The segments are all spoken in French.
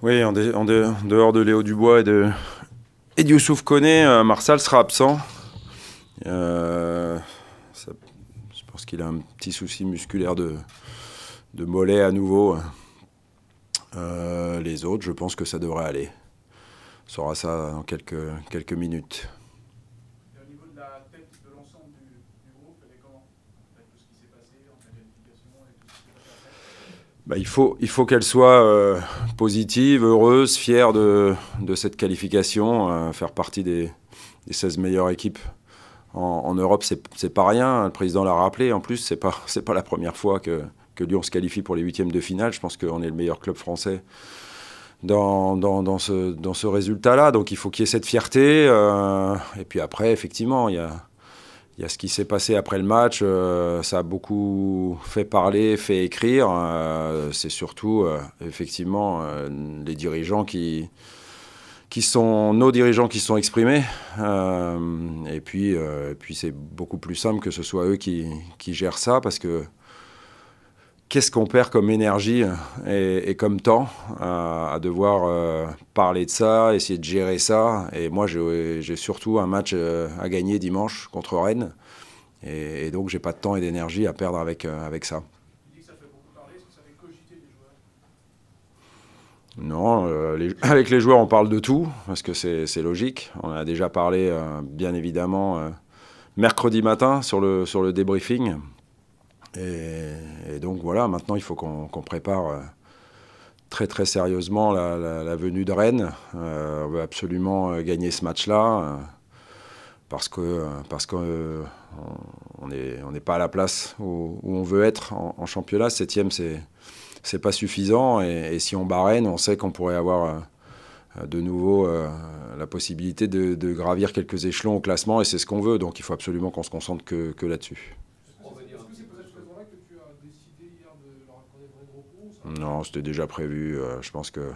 Oui, dehors de Léo Dubois et de Youssouf Koné, Marsal sera absent. Je pense qu'il a un petit souci musculaire de mollet à nouveau. Les autres, je pense que ça devrait aller. On saura ça dans quelques minutes. Et au niveau de la tête de l'ensemble du groupe, elle est comment? Avec tout ce qui s'est passé entre la qualification et tout ce qui s'est passé après. Bah, il faut qu'elle soit positive, heureuse, fière de cette qualification, faire partie des 16 meilleures équipes en Europe, c'est pas rien. Le président l'a rappelé. En plus, c'est pas la première fois que Lyon se qualifie pour les huitièmes de finale. Je pense qu'on est le meilleur club français dans ce résultat-là. Donc il faut qu'il y ait cette fierté. Et puis après, effectivement, il y a ce qui s'est passé après le match. Ça a beaucoup fait parler, fait écrire. C'est surtout, effectivement, les dirigeants qui sont nos dirigeants qui se sont exprimés. Et puis c'est beaucoup plus simple que ce soit eux qui gèrent ça, parce que qu'est-ce qu'on perd comme énergie et comme temps à devoir parler de ça, essayer de gérer ça. Et moi, j'ai surtout un match à gagner dimanche contre Rennes. Et donc, j'ai pas de temps et d'énergie à perdre avec ça. Tu dis que ça fait beaucoup parler, est-ce que ça fait cogiter les joueurs? Non, avec les joueurs, on parle de tout, parce que c'est logique. On a déjà parlé, bien évidemment, mercredi matin sur le débriefing. Et donc voilà, maintenant il faut qu'on prépare très très sérieusement la venue de Rennes. On veut absolument gagner ce match-là, parce que on n'est pas à la place où on veut être en championnat. 7e, c'est pas suffisant. Et si on bat Rennes, on sait qu'on pourrait avoir de nouveau la possibilité de gravir quelques échelons au classement, et c'est ce qu'on veut. Donc il faut absolument qu'on se concentre que là-dessus. Est-ce que c'est pour cette raison-là que tu as décidé hier de leur accorder le repos? Non, c'était déjà prévu. Je pense que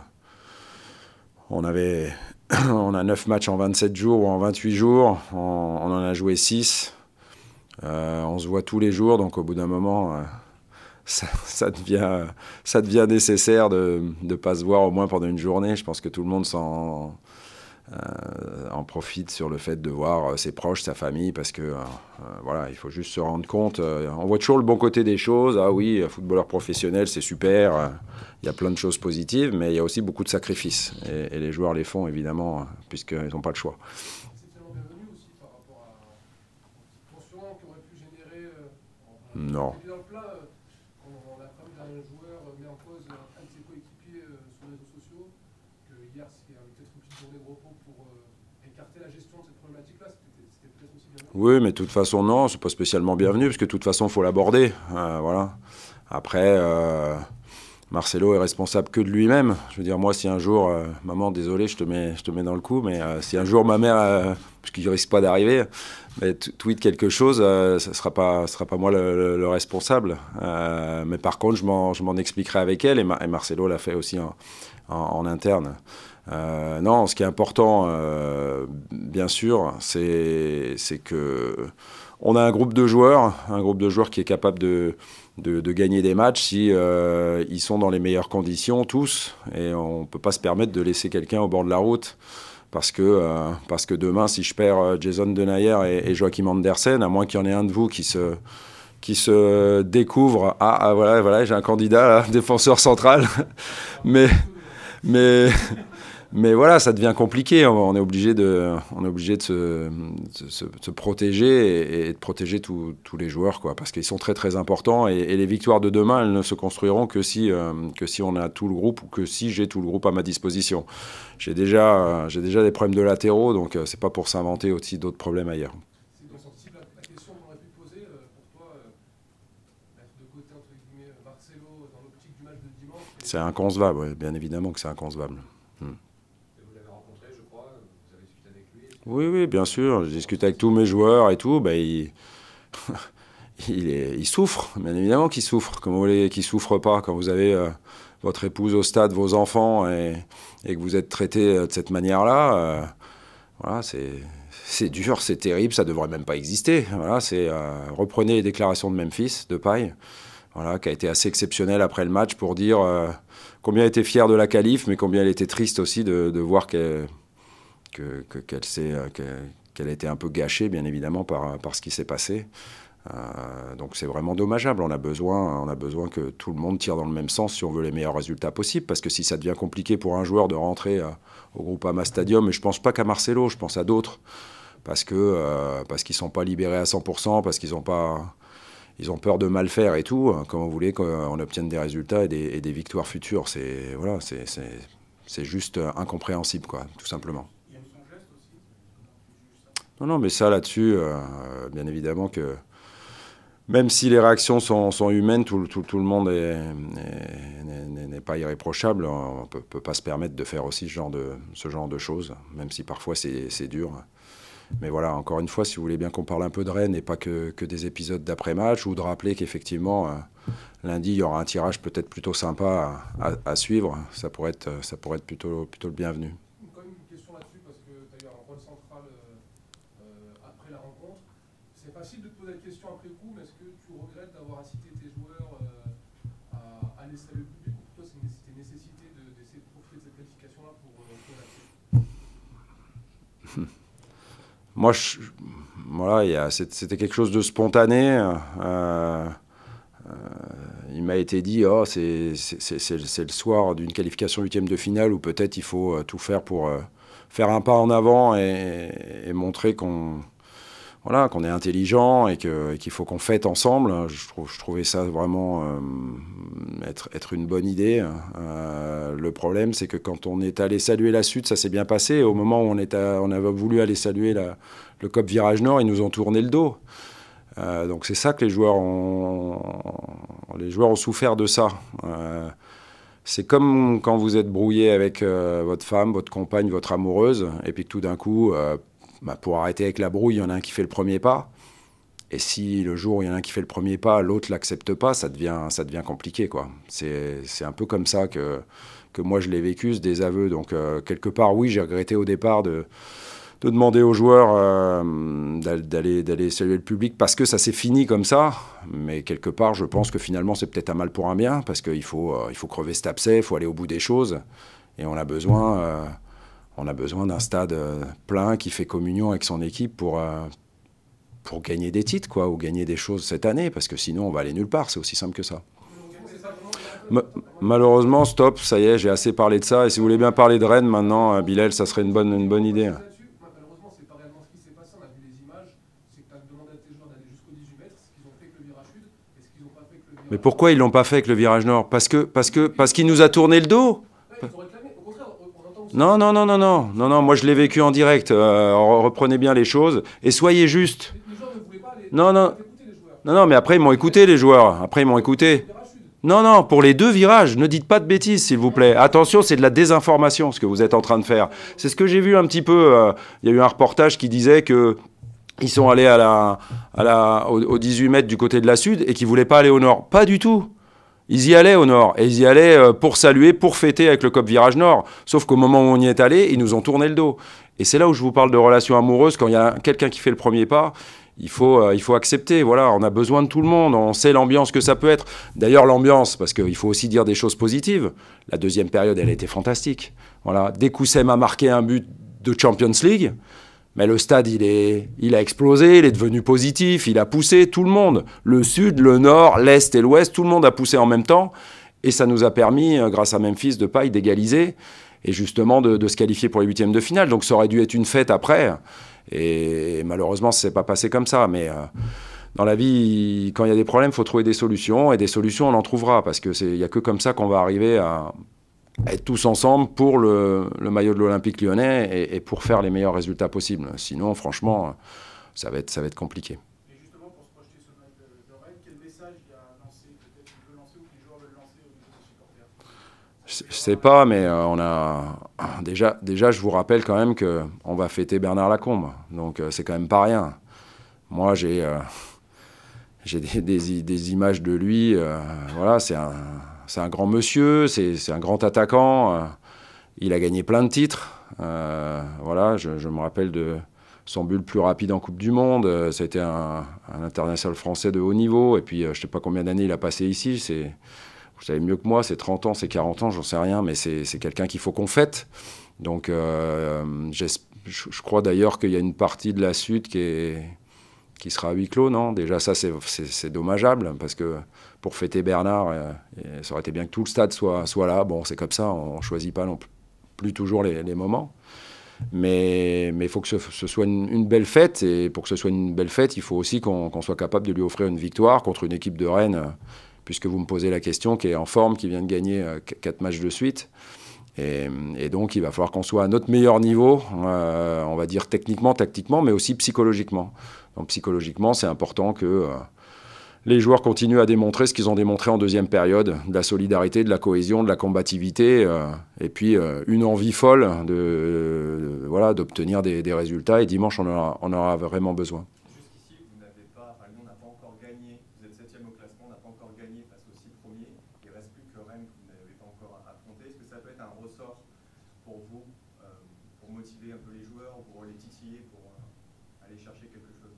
on a 9 matchs en 27 jours ou en 28 jours. On en a joué 6. On se voit tous les jours, donc au bout d'un moment, ça devient nécessaire de ne pas se voir au moins pendant une journée. Je pense que tout le monde en profite sur le fait de voir ses proches, sa famille, parce que voilà, il faut juste se rendre compte. On voit toujours le bon côté des choses. Ah oui, footballeur professionnel, c'est super. Il y a plein de choses positives, mais il y a aussi beaucoup de sacrifices. Et les joueurs les font, évidemment, puisqu'ils n'ont pas le choix. C'est tellement bienvenu aussi par rapport à une tension qu'aurait pu générer Non. dans le plat, quand la famille d'un joueur met en cause un de ses coéquipiers sur les réseaux sociaux, que hier c'est peut-être une petite journée de repos pour écarter la gestion de cette problématique-là, c'était peut-être aussi bienvenu. Oui, mais de toute façon, non, c'est pas spécialement bienvenu, parce que de toute façon, il faut l'aborder. Voilà. Après, Marcelo est responsable que de lui-même. Je veux dire, moi, si un jour, maman, désolé, je te mets dans le coup, mais si un jour ma mère, parce qu'il risque pas d'arriver, mais tweet quelque chose, ça sera pas moi le responsable. Mais par contre, je m'en expliquerai avec elle, et Marcelo l'a fait aussi en interne. Non, ce qui est important, bien sûr, c'est que on a un groupe de joueurs qui est capable de gagner des matchs si ils sont dans les meilleures conditions tous, et on peut pas se permettre de laisser quelqu'un au bord de la route, parce que demain, si je perds Jason Denayer et Joachim Andersen, à moins qu'il y en ait un de vous qui se découvre, voilà, j'ai un candidat là, défenseur central, mais mais voilà, ça devient compliqué. On est obligé de se protéger et de protéger tous les joueurs, quoi, parce qu'ils sont très très importants. Et les victoires de demain, elles ne se construiront que si on a tout le groupe, ou que si j'ai tout le groupe à ma disposition. J'ai déjà des problèmes de latéraux, donc c'est pas pour s'inventer aussi d'autres problèmes ailleurs. C'est donc sensible la question qu'on aurait pu poser pour toi, mettre de côté entre guillemets Marcelo dans l'optique du match de dimanche. C'est inconcevable, ouais, bien évidemment que c'est inconcevable. Vous l'avez rencontré, je crois, vous avez discuté avec lui. Oui, oui, bien sûr. Je discute avec tous mes joueurs et tout. Ben, il souffre, bien évidemment qu'il souffre. Comment vous voulez qu'il souffre pas quand vous avez votre épouse au stade, vos enfants, et que vous êtes traité de cette manière-là. Voilà, c'est dur, c'est terrible, ça devrait même pas exister. Voilà, reprenez les déclarations de Memphis, de Paille. voilà, qui a été assez exceptionnelle après le match pour dire combien elle était fière de la qualif, mais combien elle était triste aussi de voir qu'elle a été un peu gâchée, bien évidemment, par ce qui s'est passé. Donc c'est vraiment dommageable. On a besoin que tout le monde tire dans le même sens si on veut les meilleurs résultats possibles. Parce que si ça devient compliqué pour un joueur de rentrer au Groupama Stadium, et je ne pense pas qu'à Marcelo, je pense à d'autres, parce qu'ils ne sont pas libérés à 100%, parce qu'ils ont peur de mal faire et tout, comment vous voulez qu'on obtienne des résultats et des victoires futures. C'est juste incompréhensible, quoi, tout simplement. Il y a son geste aussi. Non, mais ça, là-dessus, bien évidemment que même si les réactions sont humaines, tout le monde n'est pas irréprochable. On ne peut pas se permettre de faire aussi ce genre de choses, même si parfois c'est dur. Mais voilà, encore une fois, si vous voulez bien qu'on parle un peu de Rennes et pas que des épisodes d'après-match, ou de rappeler qu'effectivement, lundi, il y aura un tirage peut-être plutôt sympa à suivre, ça pourrait être plutôt le bienvenu. Quand même une question là-dessus, parce que tu as eu un rôle central après la rencontre. C'est facile de te poser la question après coup, mais est-ce que tu regrettes d'avoir incité tes joueurs à aller saluer le public, ou pour toi c'était nécessité d'essayer de profiter de cette qualification-là pour l'accepter? Moi, voilà, c'était quelque chose de spontané. Il m'a été dit, c'est le soir d'une qualification 8e de finale où peut-être il faut tout faire pour faire un pas en avant et montrer qu'on est intelligent et qu'il faut qu'on fête ensemble. Je trouvais ça vraiment être une bonne idée. Le problème, c'est que quand on est allé saluer la Sud, ça s'est bien passé. Au moment où on avait voulu aller saluer le COP Virage Nord, ils nous ont tourné le dos. Donc c'est ça que les joueurs ont souffert de ça. C'est comme quand vous êtes brouillé avec votre femme, votre compagne, votre amoureuse, et puis que tout d'un coup, pour arrêter avec la brouille, il y en a un qui fait le premier pas. Et si le jour où il y en a un qui fait le premier pas, l'autre ne l'accepte pas, ça devient compliqué, quoi. C'est un peu comme ça que moi je l'ai vécu, ce désaveu. Donc quelque part, oui, j'ai regretté au départ de demander aux joueurs d'aller saluer le public parce que ça s'est fini comme ça. Mais quelque part, je pense que finalement, c'est peut-être un mal pour un bien parce qu'il faut crever cet abcès, il faut aller au bout des choses. Et on a besoin d'un stade plein qui fait communion avec son équipe pour gagner des titres, quoi, ou gagner des choses cette année, parce que sinon, on va aller nulle part. C'est aussi simple que ça. Malheureusement, stop, ça y est, j'ai assez parlé de ça. Et si vous voulez bien parler de Rennes maintenant, Bilal, ça serait une bonne idée. Malheureusement, c'est pas réellement ce qui s'est passé. On a vu les images. C'est que tu as demandé à tes joueurs d'aller jusqu'au 18 mètres, ce qu'ils ont fait avec le virage sud, et ce qu'ils n'ont pas fait avec le virage. Mais pourquoi ils l'ont pas fait avec le virage nord? Parce qu'il nous a tourné le dos. Ils ont réclamé. Au contraire, on entend aussi. Non, moi je l'ai vécu en direct. Reprenez bien les choses et soyez juste. Les joueurs ne voulaient pas aller. Non, Écouter les joueurs. non, mais après ils m'ont écouté, les joueurs. Après ils m'ont écouté. Virage sud. Non, pour les deux virages, ne dites pas de bêtises, s'il vous plaît. Attention, c'est de la désinformation, ce que vous êtes en train de faire. C'est ce que j'ai vu un petit peu. Il y a eu un reportage qui disait que ils sont allés au 18 mètres du côté de la Sud et qu'ils ne voulaient pas aller au nord. Pas du tout. Ils y allaient au nord. Et ils y allaient pour saluer, pour fêter avec le COP Virage Nord. Sauf qu'au moment où on y est allé, ils nous ont tourné le dos. Et c'est là où je vous parle de relations amoureuses. Quand il y a quelqu'un qui fait le premier pas, il faut accepter. Voilà, on a besoin de tout le monde. On sait l'ambiance que ça peut être. D'ailleurs, l'ambiance, parce qu'il faut aussi dire des choses positives. La deuxième période, elle a été fantastique. Voilà, dès qu'Oussem a marqué un but de Champions League, mais le stade, il a explosé, il est devenu positif, il a poussé tout le monde. Le sud, le nord, l'est et l'ouest, tout le monde a poussé en même temps. Et ça nous a permis, grâce à Memphis Depay, d'égaliser et justement de se qualifier pour les huitièmes de finale. Donc ça aurait dû être une fête après. Et malheureusement, ça ne s'est pas passé comme ça. Mais dans la vie, quand il y a des problèmes, il faut trouver des solutions. Et des solutions, on en trouvera. Parce qu'il n'y a que comme ça qu'on va arriver à être tous ensemble pour le maillot de l'Olympique Lyonnais et pour faire les meilleurs résultats possibles. Sinon, franchement, ça va être compliqué. Et justement, pour se projeter sur le match de Rennes, quel message il y a lancé, peut-être qu'il veut lancer ou que les joueurs veulent lancer au niveau des supporters? Je sais pas, mais on a déjà, je vous rappelle quand même qu'on va fêter Bernard Lacombe. Donc, c'est quand même pas rien. Moi, j'ai des images de lui. Voilà, c'est un grand monsieur, c'est un grand attaquant. Il a gagné plein de titres. Voilà, je me rappelle de son but le plus rapide en Coupe du Monde. Ça a été un international français de haut niveau. Et puis, je ne sais pas combien d'années il a passé ici. Vous savez mieux que moi, c'est 30 ans, c'est 40 ans, j'en sais rien, mais c'est quelqu'un qu'il faut qu'on fête. Donc, je crois d'ailleurs qu'il y a une partie de la Sud qui sera à huis clos, non? Déjà, ça, c'est dommageable, parce que pour fêter Bernard, ça aurait été bien que tout le stade soit là. Bon, c'est comme ça, on ne choisit pas non plus toujours les moments. Mais il faut que ce soit une belle fête. Et pour que ce soit une belle fête, il faut aussi qu'on soit capable de lui offrir une victoire contre une équipe de Rennes, puisque vous me posez la question, qui est en forme, qui vient de gagner 4 matchs de suite. Et donc, il va falloir qu'on soit à notre meilleur niveau, on va dire techniquement, tactiquement, mais aussi psychologiquement. Donc, psychologiquement, c'est important que les joueurs continuent à démontrer ce qu'ils ont démontré en deuxième période, de la solidarité, de la cohésion, de la combativité, et puis une envie folle voilà, d'obtenir des résultats. Et dimanche, on en aura vraiment besoin. Jusqu'ici, vous n'avez pas, enfin, nous, on n'a pas encore gagné. Vous êtes 7e au classement, on n'a pas encore gagné face aux 6 premiers. Il ne reste plus que Rennes que vous n'avez pas encore affronté. Est-ce que ça peut être un ressort pour vous, pour motiver un peu les joueurs, ou pour les titiller, pour aller chercher quelque chose?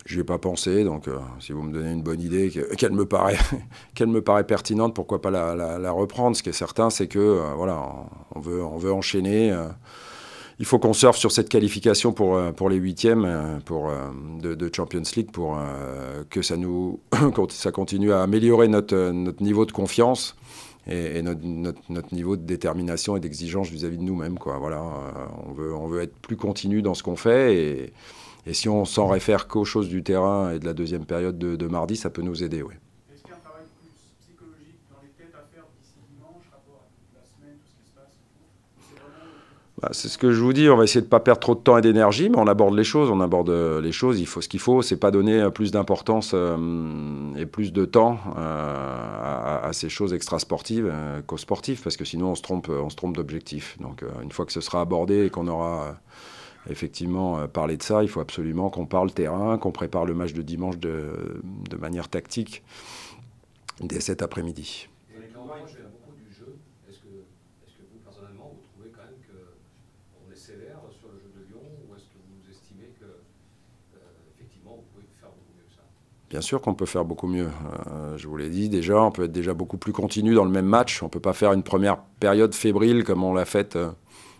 Je n'y ai pas pensé, donc si vous me donnez une bonne idée, qu'elle me paraît pertinente, pourquoi pas la reprendre. Ce qui est certain, c'est que voilà, on veut enchaîner. Il faut qu'on surfe sur cette qualification pour les huitièmes de Champions League, pour que ça continue à améliorer notre niveau de confiance et notre niveau de détermination et d'exigence vis-à-vis de nous-mêmes, quoi. Voilà, on veut être plus continu dans ce qu'on fait, et si on s'en réfère qu'aux choses du terrain et de la deuxième période de mardi, ça peut nous aider, oui. Est-ce qu'il y a un travail plus psychologique dans les têtes à faire d'ici dimanche, rapport à toute la semaine, tout ce qui se passe? C'est vraiment... C'est ce que je vous dis, on va essayer de ne pas perdre trop de temps et d'énergie, mais on aborde les choses. Ce qu'il faut, c'est pas donner plus d'importance et plus de temps à ces choses extrasportives qu'aux sportifs, parce que sinon on se trompe d'objectif. Donc une fois que ce sera abordé et qu'on aura effectivement parlé de ça, il faut absolument qu'on parle terrain, qu'on prépare le match de dimanche de manière tactique dès cet après-midi. Et quand moi, je fais beaucoup du jeu, est-ce que vous, personnellement, vous trouvez quand même qu'on est sévère sur le jeu de Lyon, ou est-ce que vous estimez que, effectivement, vous pouvez faire beaucoup mieux que ça? Bien sûr qu'on peut faire beaucoup mieux. Je vous l'ai dit déjà, on peut être déjà beaucoup plus continu dans le même match. On ne peut pas faire une première période fébrile comme on l'a faite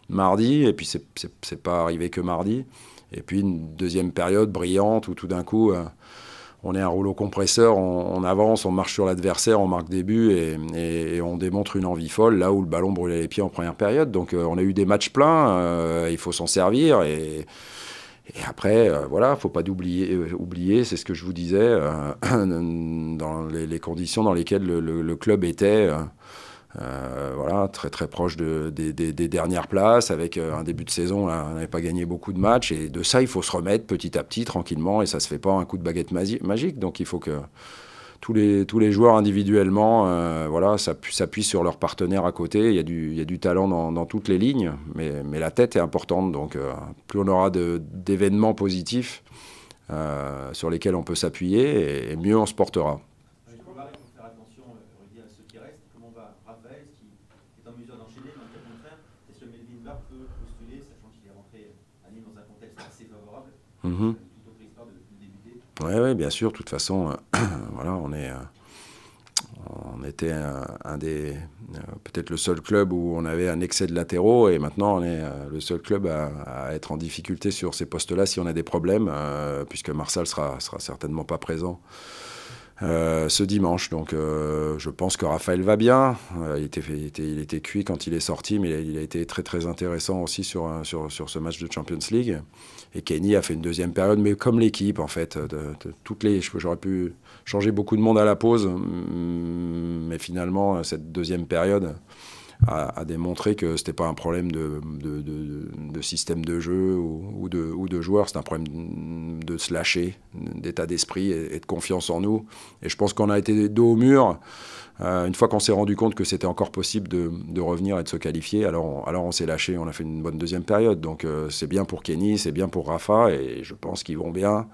mardi, et puis c'est pas arrivé que mardi. Et puis une deuxième période brillante où tout d'un coup... on est un rouleau compresseur, on avance, on marche sur l'adversaire, on marque des buts et on démontre une envie folle là où le ballon brûlait les pieds en première période. Donc on a eu des matchs pleins, il faut s'en servir et après, voilà, faut pas oublier, c'est ce que je vous disais, dans les conditions dans lesquelles le club était. Voilà, très très proche des dernières places, avec un début de saison, là, on n'avait pas gagné beaucoup de matchs, et de ça il faut se remettre petit à petit, tranquillement, et ça se fait pas un coup de baguette magique. Donc il faut que tous les joueurs individuellement voilà, s'appuient sur leurs partenaires à côté. Il y a du talent dans toutes les lignes, mais la tête est importante. Donc plus on aura d'événements positifs sur lesquels on peut s'appuyer, et mieux on se portera. Oui, bien sûr. De toute façon, voilà, on était peut-être le seul club où on avait un excès de latéraux, et maintenant on est le seul club à être en difficulté sur ces postes-là si on a des problèmes, puisque Marsal sera certainement pas présent ce dimanche. Donc je pense que Raphaël va bien. Il était cuit quand il est sorti, mais il a été très très intéressant aussi sur ce match de Champions League. Et Kenny a fait une deuxième période, mais comme l'équipe en fait. J'aurais pu changer beaucoup de monde à la pause, mais finalement cette deuxième période a démontré que c'était pas un problème de système de jeu ou de joueurs, c'est un problème de se lâcher, d'état d'esprit et de confiance en nous. Et je pense qu'on a été dos au mur. Une fois qu'on s'est rendu compte que c'était encore possible de revenir et de se qualifier, alors on s'est lâché, on a fait une bonne deuxième période. Donc c'est bien pour Kenny, c'est bien pour Rafa, et je pense qu'ils vont bien,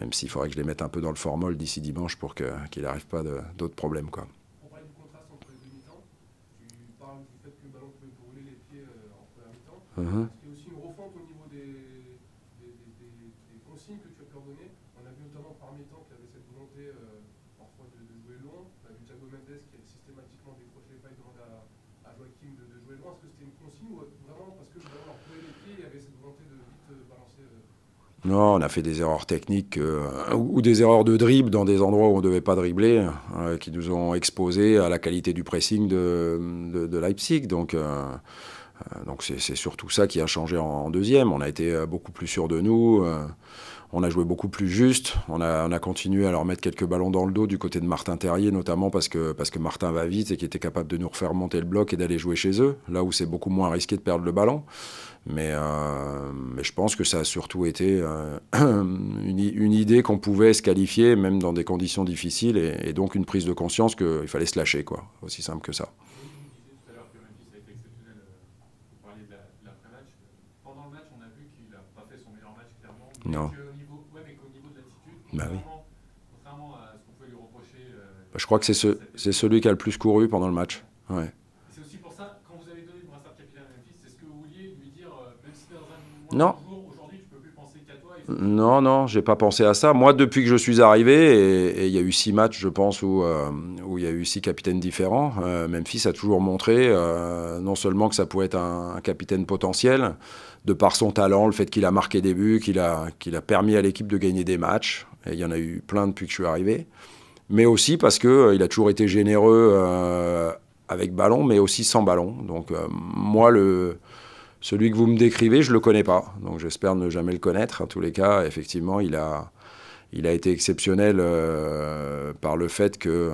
même s'il faudrait que je les mette un peu dans le formol d'ici dimanche pour qu'il n'arrive pas d'autres problèmes, quoi. On parlait du contraste entre les deux mi-temps. Tu parles du fait que le ballon pouvait brûler les pieds en première mi-temps. Est-ce qu'il y a aussi une refonte au niveau des consignes que tu as pu leur donner. On a vu notamment Parmétan qui avait cette volonté parfois de jouer long. On a vu Thiago Mendes qui a systématiquement décroché les pas et demandé à Joachim de jouer long. Est-ce que c'était une consigne ou vraiment parce que vraiment leur couler les pieds, il y avait cette volonté de vite balancer Non, on a fait des erreurs techniques ou des erreurs de dribble dans des endroits où on ne devait pas dribbler, qui nous ont exposés à la qualité du pressing de Leipzig. Donc c'est surtout ça qui a changé en deuxième. On a été beaucoup plus sûr de nous, on a joué beaucoup plus juste. On a continué à leur mettre quelques ballons dans le dos du côté de Martin Terrier, notamment parce que Martin va vite et qu'il était capable de nous refaire monter le bloc et d'aller jouer chez eux, là où c'est beaucoup moins risqué de perdre le ballon. Mais je pense que ça a surtout été une idée qu'on pouvait se qualifier, même dans des conditions difficiles, et donc une prise de conscience qu'il fallait se lâcher, quoi. Aussi simple que ça. Vous disiez tout à l'heure que Memphis a été exceptionnel. Vous parliez de l'après-match. Pendant le match, on a vu qu'il n'a pas fait son meilleur match, clairement. Non. Mais qu'au niveau de l'attitude, Bah oui. contrairement à ce qu'on peut lui reprocher. Je crois que c'est celui qui a le plus couru pendant le match. Ouais. C'est aussi pour ça, quand vous avez donné le brassard de capitaine à Memphis, c'est ce que vous vouliez lui dire, même si dans un Non. jour, aujourd'hui, tu peux plus penser qu'à toi. Non, j'ai pas pensé à ça. Moi, depuis que je suis arrivé, et il y a eu 6 matchs, je pense, où il y a eu 6 capitaines différents, Memphis a toujours montré non seulement que ça pouvait être un capitaine potentiel, de par son talent, le fait qu'il a marqué des buts, qu'il a permis à l'équipe de gagner des matchs, et il y en a eu plein depuis que je suis arrivé, mais aussi parce qu'il a toujours été généreux avec ballon, mais aussi sans ballon. Donc moi, celui que vous me décrivez, je ne le connais pas, donc j'espère ne jamais le connaître. En tous les cas, effectivement, il a été exceptionnel par le fait que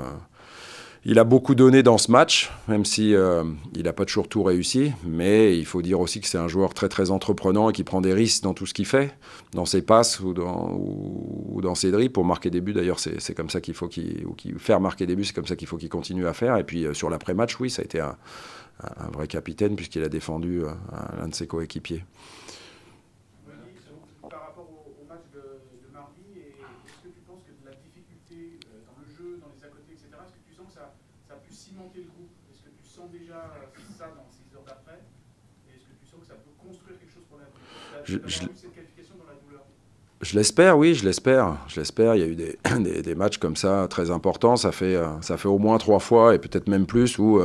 il a beaucoup donné dans ce match, même si il n'a pas toujours tout réussi. Mais il faut dire aussi que c'est un joueur très très entreprenant et qui prend des risques dans tout ce qu'il fait, dans ses passes ou dans ses dribbles pour marquer des buts. D'ailleurs, c'est comme ça qu'il faut faire marquer des buts. C'est comme ça qu'il faut qu'il continue à faire. Et puis sur l'après-match, oui, ça a été un vrai capitaine puisqu'il a défendu l'un de ses coéquipiers. Par rapport au match de mardi, est-ce que tu penses que de la difficulté dans le jeu, dans les à côté, etc., est-ce que tu sens que ça a pu cimenter le groupe? Est-ce que tu sens déjà ça dans ces heures d'après? Et est-ce que tu sens que ça peut construire quelque chose pour l'avenir? Tu as eu cette qualification dans la douleur? Je l'espère, oui, je l'espère. Il y a eu des matchs comme ça très importants. Ça fait au moins 3 fois et peut-être même plus où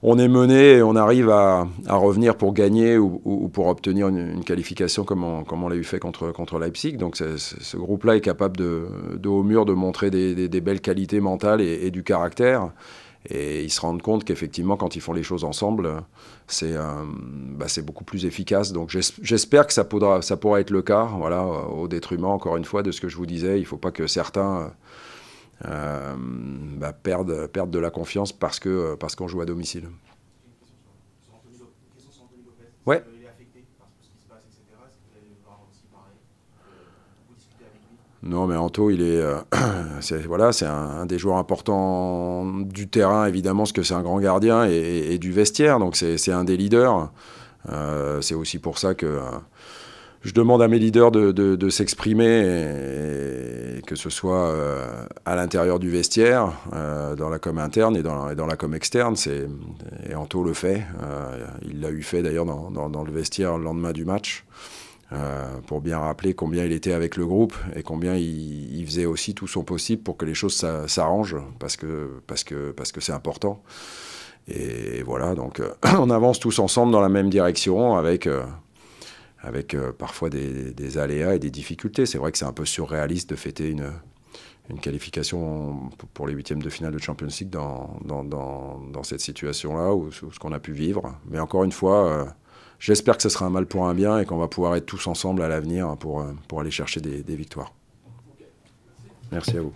on est mené et on arrive à revenir pour gagner ou pour obtenir une qualification comme on l'a eu fait contre Leipzig. Donc ce groupe-là est capable de haut mur de montrer des belles qualités mentales et du caractère. Et ils se rendent compte qu'effectivement, quand ils font les choses ensemble, c'est beaucoup plus efficace. Donc j'espère que ça pourra être le cas, voilà, au détriment, encore une fois, de ce que je vous disais. Il ne faut pas que certains perdent de la confiance parce qu'on joue à domicile. Une question sur Anthony Lopez. Ouais. Il est affecté par tout ce qui se passe, etc. Est-ce que vous allez le voir aussi parler, vous discuter avec lui? Non, mais Anto, il est, c'est un des joueurs importants du terrain, évidemment, parce que c'est un grand gardien et du vestiaire. Donc c'est un des leaders. C'est aussi pour ça que je demande à mes leaders de s'exprimer, et que ce soit à l'intérieur du vestiaire, dans la com interne et dans la com externe. Et Anto le fait. Il l'a eu fait d'ailleurs dans le vestiaire le lendemain du match, pour bien rappeler combien il était avec le groupe et combien il faisait aussi tout son possible pour que les choses s'arrangent, parce que c'est important. Et voilà, donc on avance tous ensemble dans la même direction avec parfois des aléas et des difficultés. C'est vrai que c'est un peu surréaliste de fêter une qualification pour les 8e de finale de Champions League dans cette situation-là, ou ce qu'on a pu vivre. Mais encore une fois, j'espère que ce sera un mal pour un bien et qu'on va pouvoir être tous ensemble à l'avenir pour aller chercher des victoires. Merci à vous.